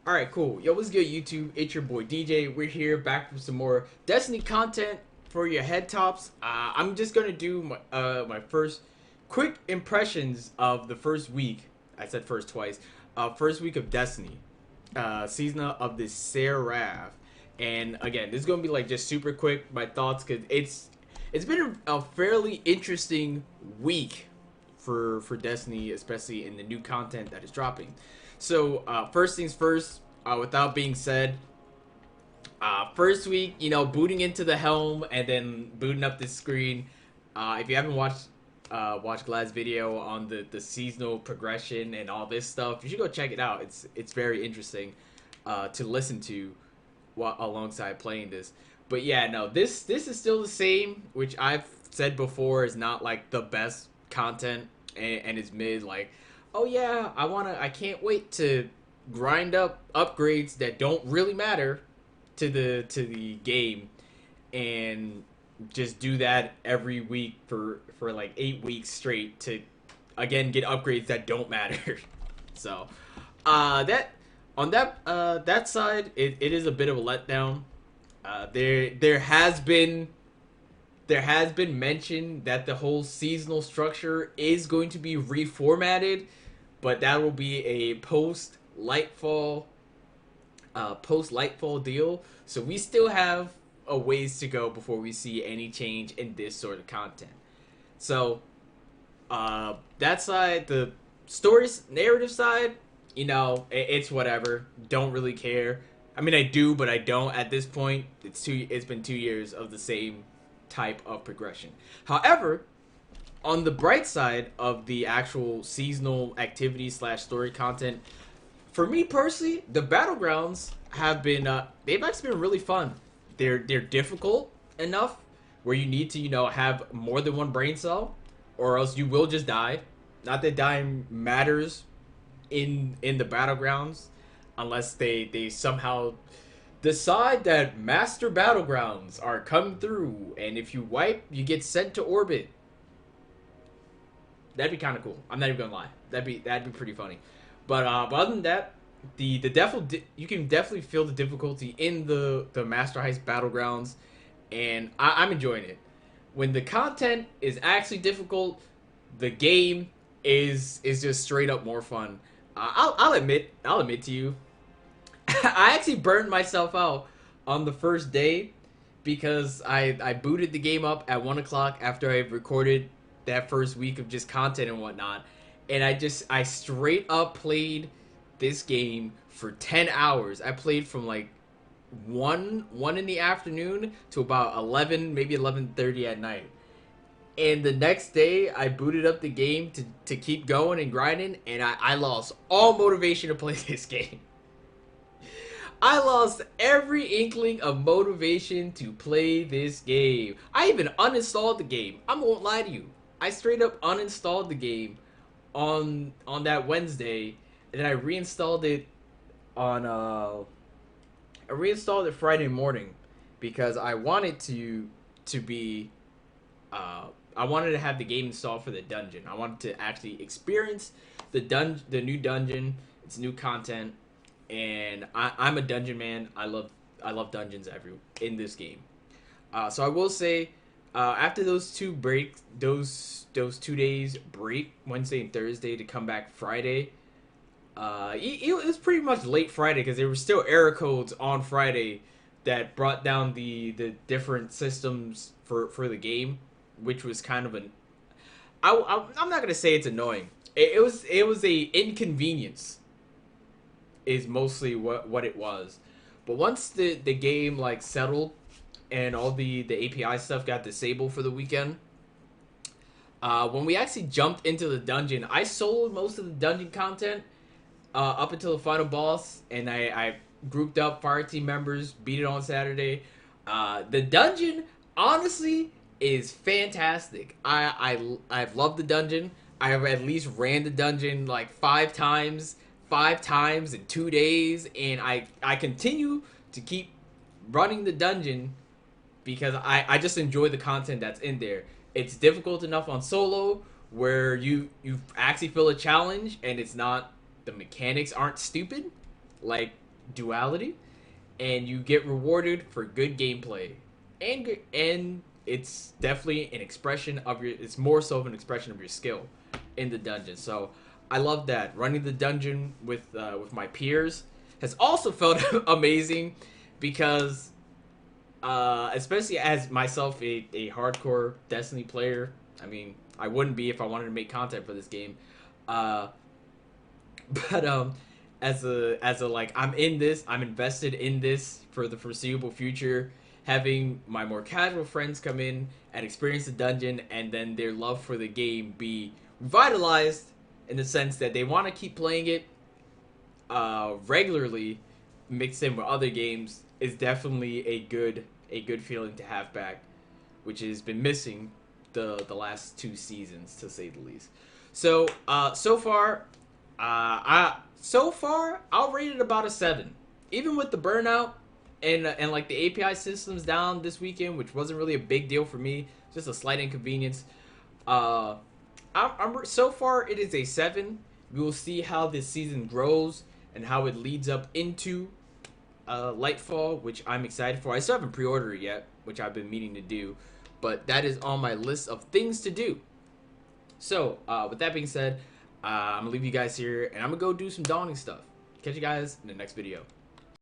Alright, cool. Yo, what's good, YouTube? It's your boy DJ. We're here back for some more Destiny content for your head tops. I'm just gonna do my first quick impressions of the first week. I said first twice. First week of Destiny. Season of the Seraph. And again, this is gonna be like just super quick, my thoughts, because it's been a fairly interesting week for Destiny, especially in the new content that is dropping. So first things first, without being said, first week, booting into the helm and then booting up the screen. If you haven't watched Glad's video on the seasonal progression and all this stuff, you should go check it out. It's very interesting to listen to alongside playing this. But yeah, no, this is still the same, which I've said before is not like the best content and is mid. Like, oh yeah, I can't wait to grind up upgrades that don't really matter to the game and just do that every week for like 8 weeks straight to again get upgrades that don't matter. So that on that side, it is a bit of a letdown. There has been mention that the whole seasonal structure is going to be reformatted, but that will be a post Lightfall deal. So we still have a ways to go before we see any change in this sort of content. So that side, the story narrative side, it's whatever. Don't really care. I mean, I do, but I don't at this point. It's been 2 years of the same type of progression. However, on the bright side of the actual seasonal activity slash story content, for me personally, the battlegrounds have been they've actually been really fun. They're difficult enough where you need to have more than one brain cell, or else you will just die. Not that dying matters in the battlegrounds, unless they somehow decide that master battlegrounds are coming through, and if you wipe, you get sent to orbit. That'd be kind of cool. I'm not even gonna lie. That'd be pretty funny. But other than that, you can definitely feel the difficulty in the Master Heist battlegrounds, and I'm enjoying it. When the content is actually difficult, the game is just straight up more fun. I'll admit to you, I actually burned myself out on the first day because I booted the game up at 1 o'clock after I recorded that first week of just content and whatnot, and I straight up played this game for 10 hours. I played from like 1 in the afternoon to about 11, maybe 11:30 at night. And the next day, I booted up the game to keep going and grinding, and I lost all motivation to play this game. I lost every inkling of motivation to play this game. I even uninstalled the game. I won't lie to you. I straight up uninstalled the game on that Wednesday, and then I reinstalled it on I reinstalled it Friday morning because I wanted to be I wanted to have the game installed for the dungeon. I wanted to actually experience the new dungeon, its new content, and I'm a dungeon man. I love dungeons in this game. So I will say, after those 2 days break, Wednesday and Thursday, to come back Friday, it was pretty much late Friday because there were still error codes on Friday that brought down the different systems for the game, which was kind of I'm not gonna say it's annoying. It was a inconvenience is mostly what it was. But once the game like settled and all the API stuff got disabled for the weekend, when we actually jumped into the dungeon, I soloed most of the dungeon content up until the final boss, and I grouped up fire team members, beat it on Saturday. The dungeon, honestly, is fantastic. I've loved the dungeon. I've at least ran the dungeon like 5 times in 2 days, and I continue to keep running the dungeon because I just enjoy the content that's in there. It's difficult enough on solo where you actually feel a challenge, and it's not, the mechanics aren't stupid. Like duality, and you get rewarded for good gameplay, and it's definitely an expression of your. It's more so of an expression of your skill in the dungeon. So I love that. Running the dungeon with my peers has also felt amazing because especially as myself a hardcore Destiny player. I mean, I wouldn't be if I wanted to make content for this game. Uh, but as a like I'm in this, I'm invested in this for the foreseeable future. Having my more casual friends come in and experience the dungeon, and then their love for the game be revitalized in the sense that they want to keep playing it regularly, mixed in with other games, is definitely a good feeling to have back, which has been missing the last 2 seasons, to say the least. So so far I'll rate it about a 7. Even with the burnout and like the API systems down this weekend, which wasn't really a big deal for me, just a slight inconvenience. Uh, I'm so far it is a 7. We will see how this season grows and how it leads up into Lightfall, which I'm excited for. I still haven't pre-ordered it yet, which I've been meaning to do, but that is on my list of things to do. So, with that being said, I'm gonna leave you guys here, and I'm gonna go do some dawning stuff. Catch you guys in the next video.